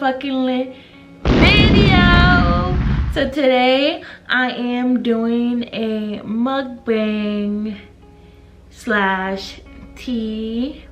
motherfucking lit video. So today I am doing a mukbang slash tea.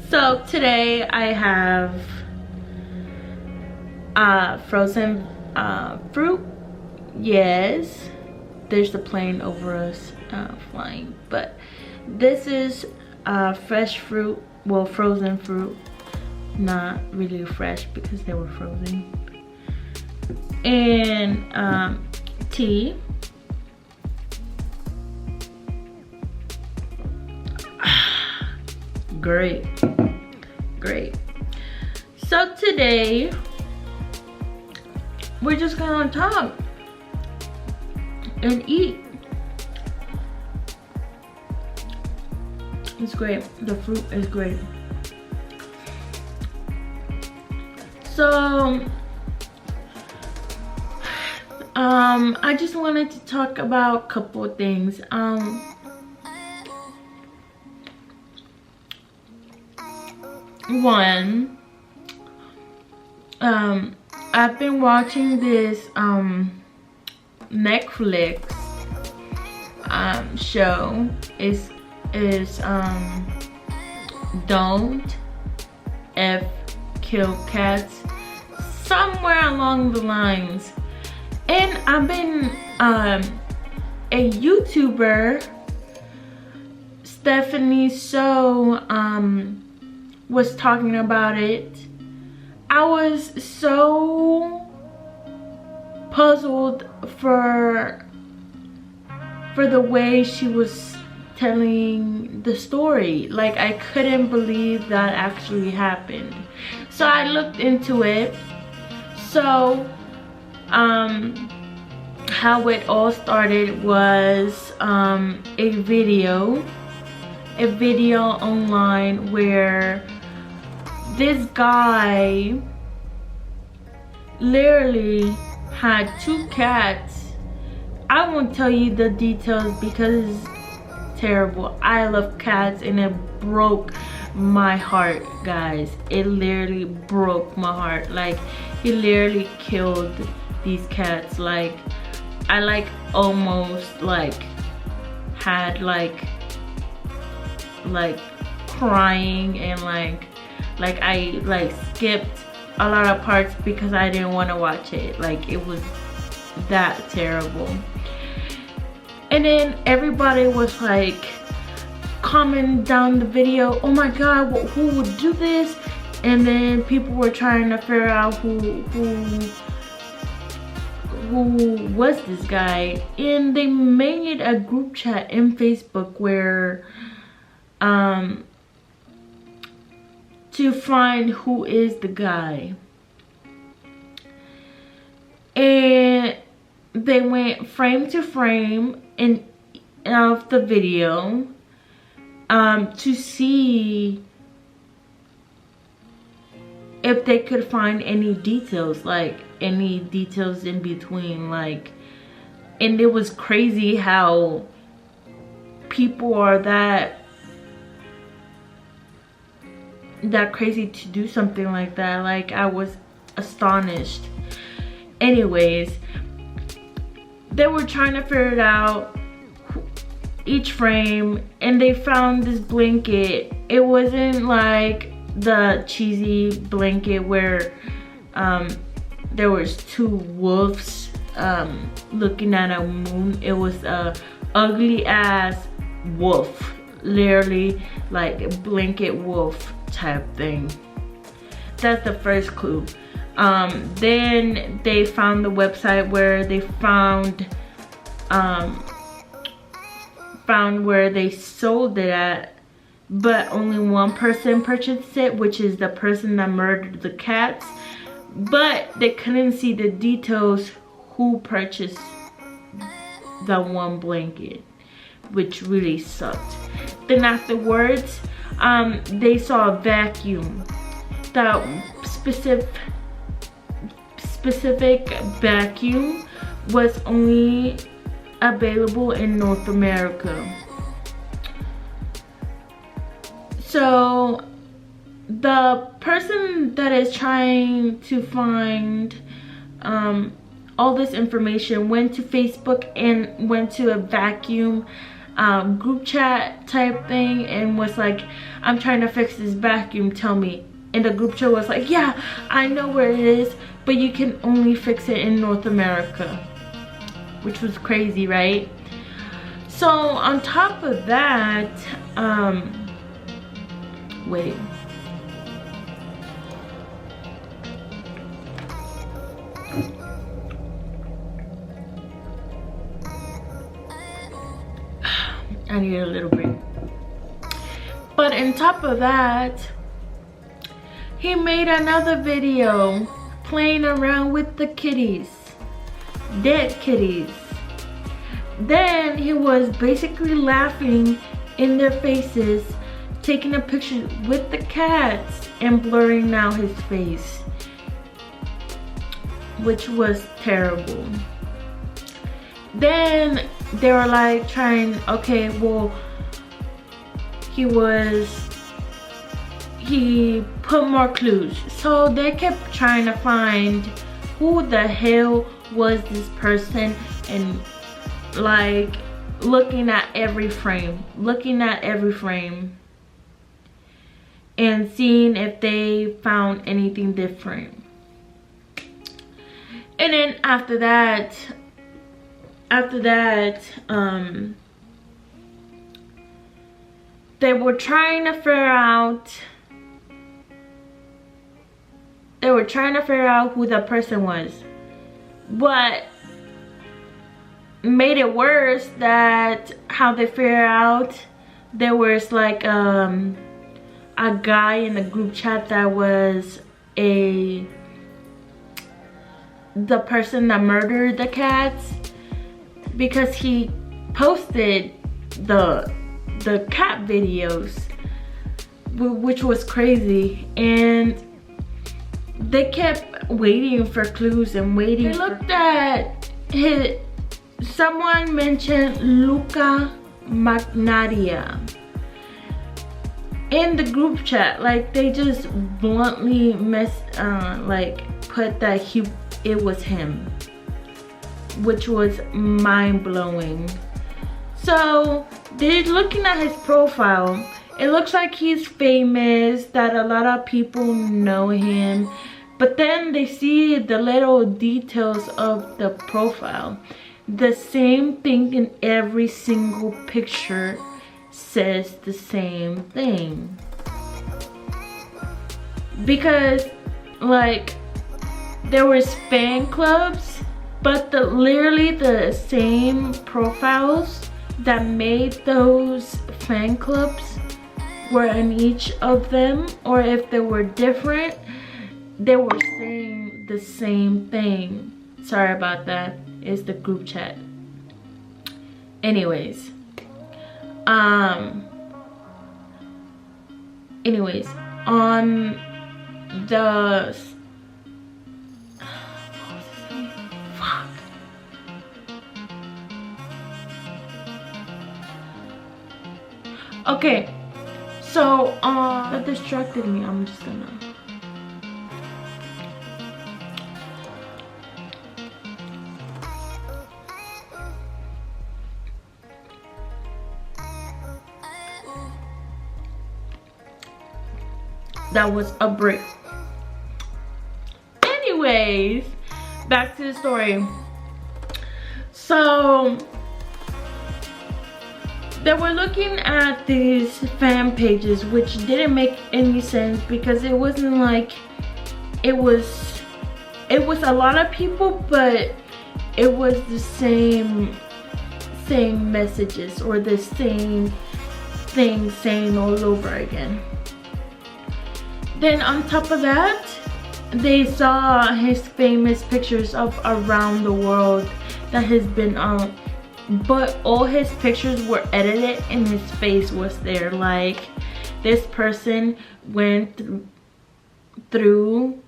So today I have frozen fruit. Yes, there's the plane over us flying, but this is fresh fruit, well, frozen fruit, not really fresh because they were frozen, and tea. Great. So today we're just gonna talk and eat. It's great. The fruit is great. So I just wanted to talk about a couple of things. One, I've been watching this Netflix show. is Don't F Kill Cats, somewhere along the lines. And I've been a YouTuber, Stephanie So was talking about it. I was so puzzled for the way she was telling the story. Like, I couldn't believe that actually happened. So I looked into it. So how it all started was a video online where this guy literally had 2 cats. I won't tell you the details because it's terrible. I love cats and it broke my heart, guys. It literally broke my heart. Like, he literally killed these cats. Like, I like almost like had like crying, and like I like skipped a lot of parts because I didn't want to watch it. Like, it was that terrible. And then everybody was like commenting down the video, oh my god, who would do this? And then people were trying to figure out who was this guy, and they made a group chat in Facebook where to find who is the guy. And they went frame to frame of the video to see if they could find any details, like any details in between. Like, and it was crazy how people are that crazy to do something like that. Like, I was astonished. Anyways, they were trying to figure it out, each frame, and they found this blanket. It wasn't like the cheesy blanket where there was 2 wolves looking at a moon. It was a ugly ass wolf, literally like a blanket wolf type thing. That's the first clue. Then they found the website where they found where they sold it at, but only one person purchased it, which is the person that murdered the cats. But they couldn't see the details who purchased the one blanket, which really sucked. Then afterwards, they saw a vacuum. That specific vacuum was only available in North America. So the person that is trying to find all this information went to Facebook and went to a vacuum group chat type thing and was like, I'm trying to fix this vacuum, tell me. And the group chat was like, yeah, I know where it is, but you can only fix it in North America, which was crazy, right? So on top of that, wait. I need a little break. But on top of that, he made another video playing around with the kitties, dead kitties. Then he was basically laughing in their faces, taking a picture with the cats and blurring out his face, which was terrible. Then they were like trying, okay, well, he put more clues. So they kept trying to find who the hell was this person, and like looking at every frame and seeing if they found anything different. And then after that, they were trying to figure out who the person was. What made it worse, that how they figured out, there was like a guy in the group chat that was the person that murdered the cats, because he posted the cat videos, which was crazy. And they kept waiting for clues and waiting. They looked at someone mentioned Luca Magnaria in the group chat. Like they just bluntly put that it was him, which was mind-blowing. So they're looking at his profile. It looks like he's famous, that a lot of people know him, but then they see the little details of the profile. The same thing in every single picture says the same thing. Because like there was fan clubs, but literally the same profiles that made those fan clubs were in each of them, or if they were different, they were saying the same thing. Sorry about that. It's the group chat. Anyways, on the okay, so that distracted me. I'm just gonna that was a break. Anyways, back to the story. So they were looking at these fan pages, which didn't make any sense, because it wasn't like it was a lot of people, but it was the same messages or the same thing saying all over again. Then on top of that, they saw his famous pictures of around the world that has been on, but all his pictures were edited and his face was there. Like this person went through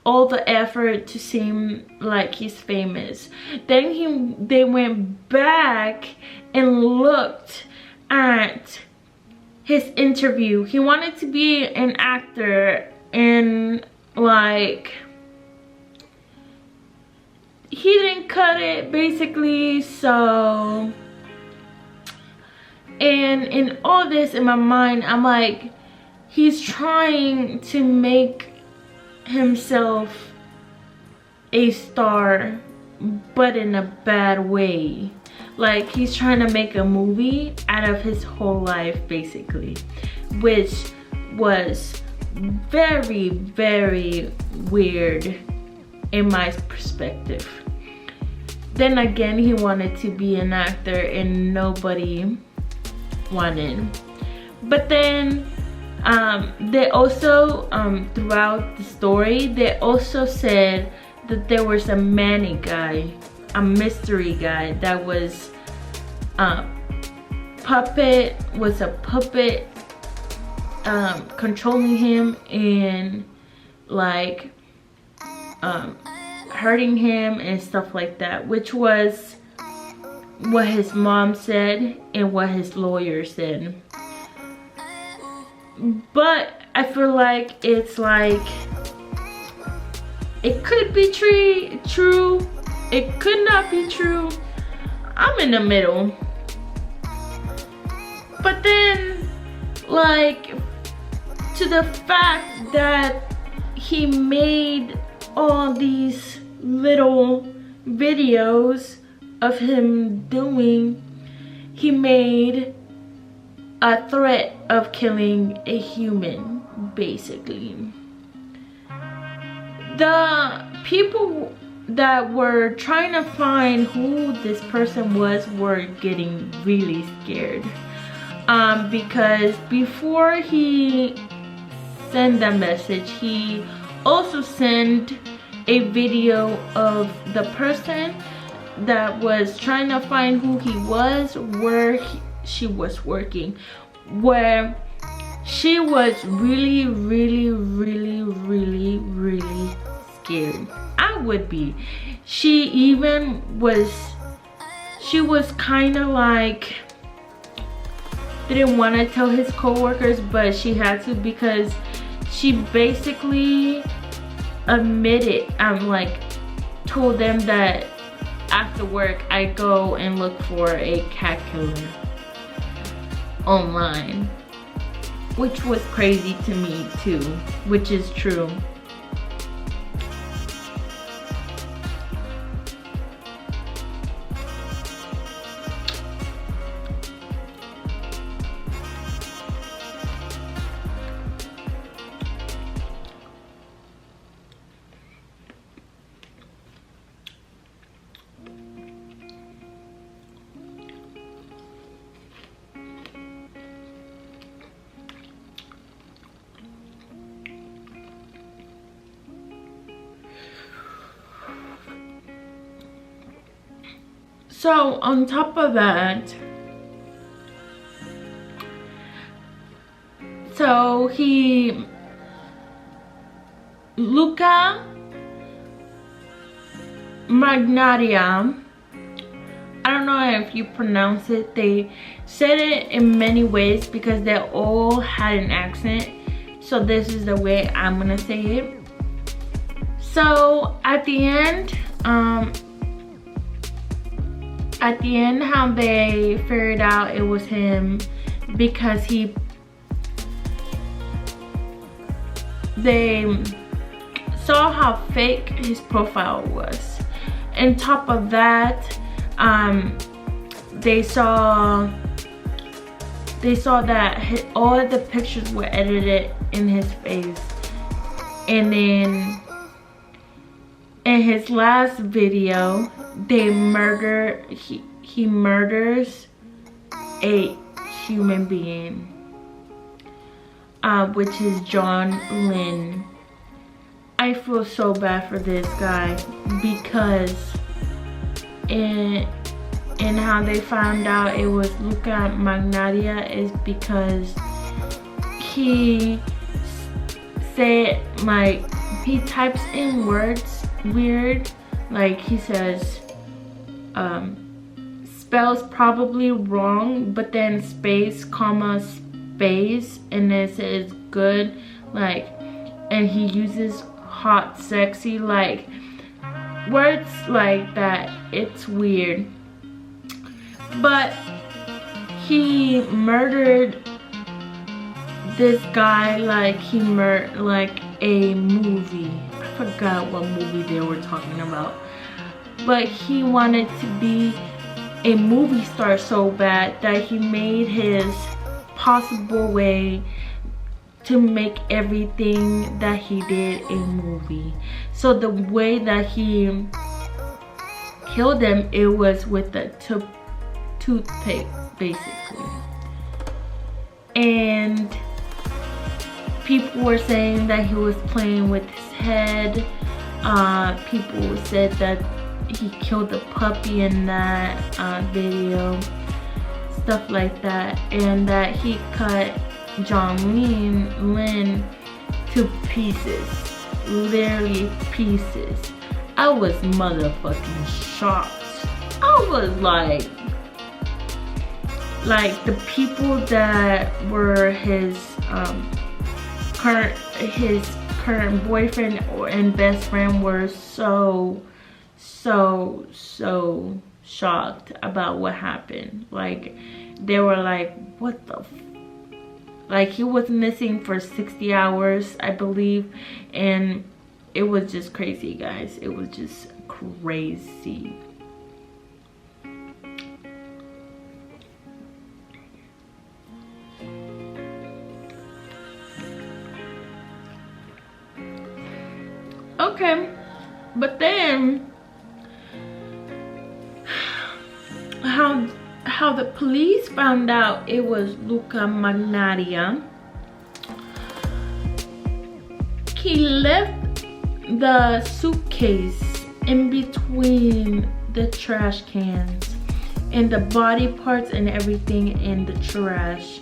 all the effort to seem like he's famous. Then they went back and looked at his interview. He wanted to be an actor, and like he didn't cut it basically. So, and in all this, in my mind, I'm like, he's trying to make himself a star, but in a bad way. Like, he's trying to make a movie out of his whole life basically, which was very, very weird in my perspective. Then again, he wanted to be an actor and nobody wanted. But then they also throughout the story, they also said that there was a Manny guy, a mystery guy that was a puppet controlling him and like hurting him and stuff like that, which was what his mom said and what his lawyer said. But I feel like it's like, it could be true, it could not be true. I'm in the middle. But then, like, to the fact that he made all these little videos of him doing, he made a threat of killing a human, basically. The people that were trying to find who this person was were getting really scared, because before he sent that message, he also sent a video of the person that was trying to find who he was, where she was working, where she was really, really, really, really, really scared. I would be. She was kind of like, didn't want to tell his co-workers, but she had to, because she basically admitted, like told them that after work I go and look for a cat killer online, which was crazy to me too, which is true. So on top of that, so Luca Magnaria, I don't know if you pronounce it, they said it in many ways because they all had an accent, so this is the way I'm gonna say it. So at the end how they figured out it was him, because they saw how fake his profile was. On top of that, they saw that all the pictures were edited in his face, and then in his last video he murders a human being, which is John Lynn. I feel so bad for this guy, because in how they found out it was Luca Magnaria is because he said, like, he types in words weird, like he says spells probably wrong, but then space, comma, face and it says good, like, and he uses hot sexy, like words like that. It's weird. But he murdered this guy, like he murdered like a movie. I forgot what movie they were talking about, but he wanted to be a movie star so bad that he made his possible way to make everything that he did a movie. So the way that he killed them, it was with a toothpick basically. And people were saying that he was playing with his head. People said that he killed the puppy in that video, stuff like that, and that he cut John Lynn to pieces, literally pieces. I was motherfucking shocked. I was like the people that were his current boyfriend and best friend were so shocked about what happened. Like they were like, what the like he was missing for 60 hours, I believe, and it was just crazy, guys. It was just crazy. Okay, but then how the police found out it was Luca Magnaria. He left the suitcase in between the trash cans and the body parts and everything in the trash.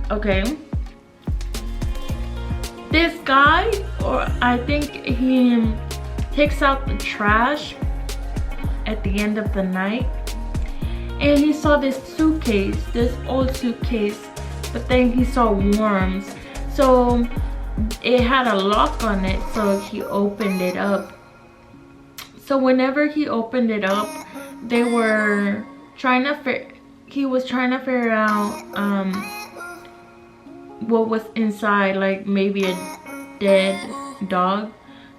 Okay, this guy, or I think he takes out the trash at the end of the night, and he saw this suitcase, this old suitcase, but then he saw worms, so it had a lock on it, so he opened it up. So whenever he opened it up, they were trying to he was trying to figure out what was inside, like maybe a dead dog,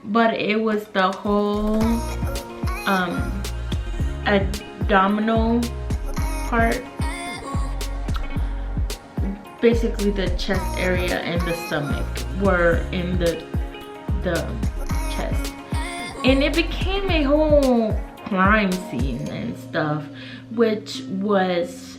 but it was the whole abdominal part, basically the chest area and the stomach were in the chest, and it became a whole crime scene and stuff, which was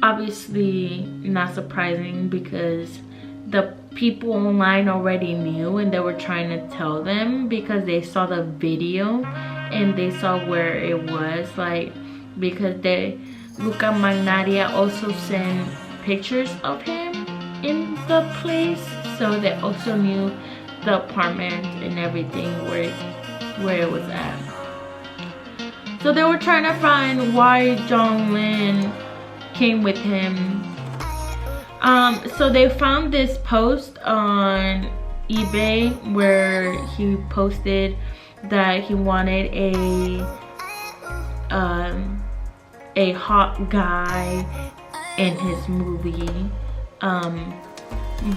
obviously not surprising because the people online already knew, and they were trying to tell them because they saw the video and they saw where it was, like, because Luca Magnaria also sent pictures of him in the place, so they also knew the apartment and everything where it was at. So they were trying to find why John Lynn came with him. So they found this post on eBay where he posted that he wanted a hot guy in his movie,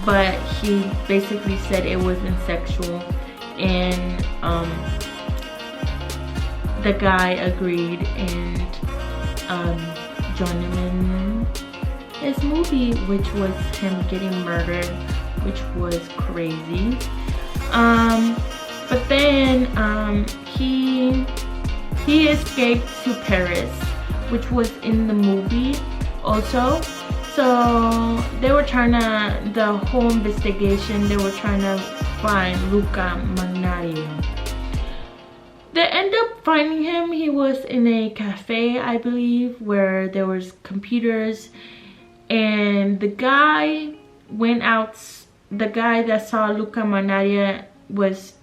but he basically said it wasn't sexual, and the guy agreed and joined him in his movie, which was him getting murdered, which was crazy. But then he escaped to Paris, which was in the movie also. So they were trying to, the whole investigation, they were trying to find Luca Magnaria. They end up finding him. He was in a cafe, I believe, where there was computers, and the guy went out. The guy that saw Luca Magnaria was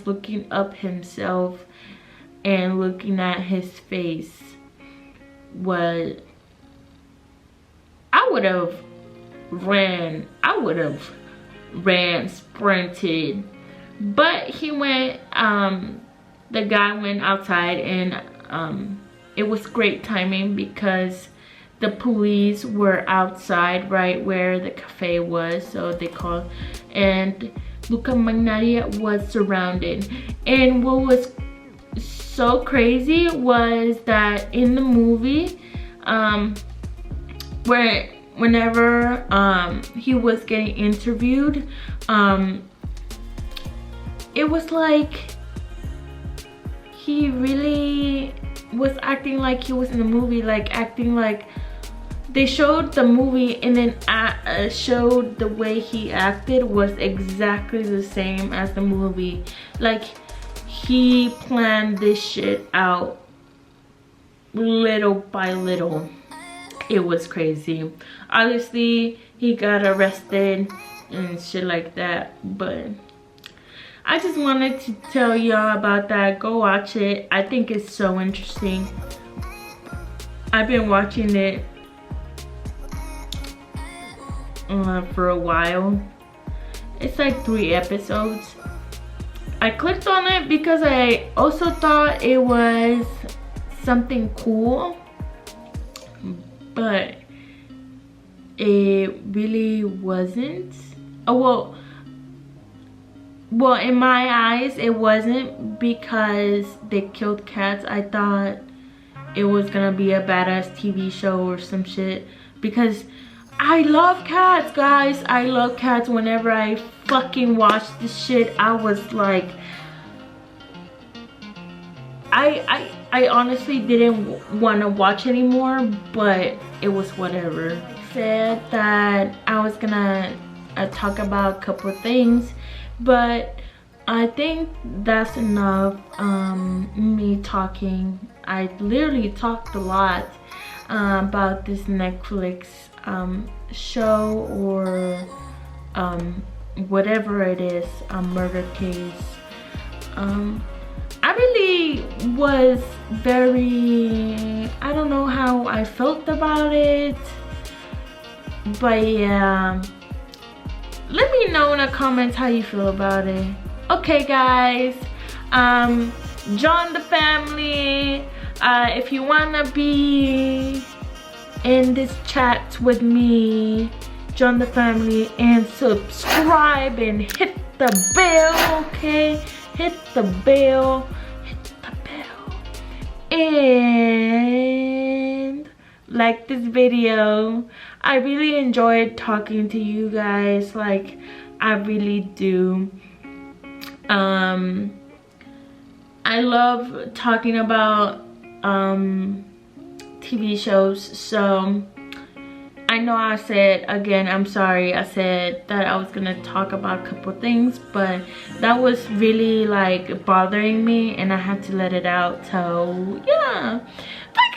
looking up himself and looking at his face, was, I would have ran, sprinted, but he went, the guy went outside, and it was great timing because the police were outside right where the cafe was, so they called, and Luca Magnaria was surrounded. And what was so crazy was that in the movie, whenever he was getting interviewed, it was like he really was acting like he was in the movie, like acting like they showed the movie, and then showed the way he acted was exactly the same as the movie. Like he planned this shit out little by little. It was crazy. Obviously he got arrested and shit like that, but I just wanted to tell y'all about that. Go watch it. I think it's so interesting. I've been watching it for a while. It's like 3 episodes. I clicked on it because I also thought it was something cool, but it really wasn't. Oh, well, in my eyes it wasn't, because they killed cats. I thought it was gonna be a badass TV show or some shit, because I love cats, guys. I love cats. Whenever I fucking watch this shit, I was like, I honestly didn't want to watch anymore, but it was whatever. Said that I was gonna talk about a couple of things, but I think that's enough. Me talking. I literally talked a lot about this Netflix show, or whatever it is, a murder case. I really was very, I don't know how I felt about it, but yeah, let me know in the comments how you feel about it. Okay guys, join the family. If you wanna be in this chat with me, join the family and subscribe and hit the bell, okay? Hit the bell, and like this video. I really enjoyed talking to you guys, like I really do. I love talking about TV shows, so I know I said, again, I'm sorry, I said that I was gonna talk about a couple things, but that was really like bothering me and I had to let it out. So yeah, bye